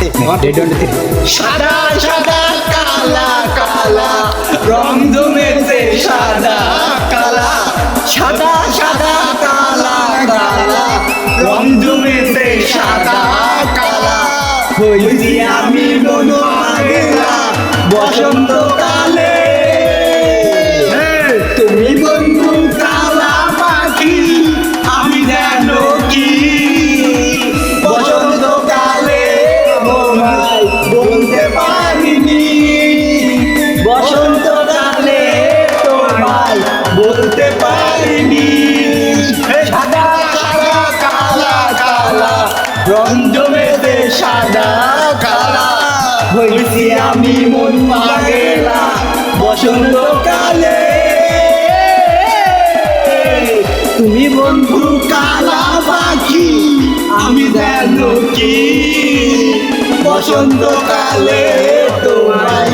সাদা সাদা কালা কালা রং জমেছে সাদা কালা সাদা সাদা কালা কালা রং জমেছে সাদা কালা হইছি আমি বনমালা বসন্তকালে তুমি বন্ধু কালা পাখি আমি জানো কি বসন্তকালে তোমায় বলতে পারিনি বসন্তকালে তোমায় বলতে পারিনি সাদা সাদা কালা কালা রং জমেছে সাদা কালা হইছি আমি মন পাগেলা বসন্তকালে তুমি বন্ধু কালা পাখি আমি জানো কি বসন্তকালে তোমায়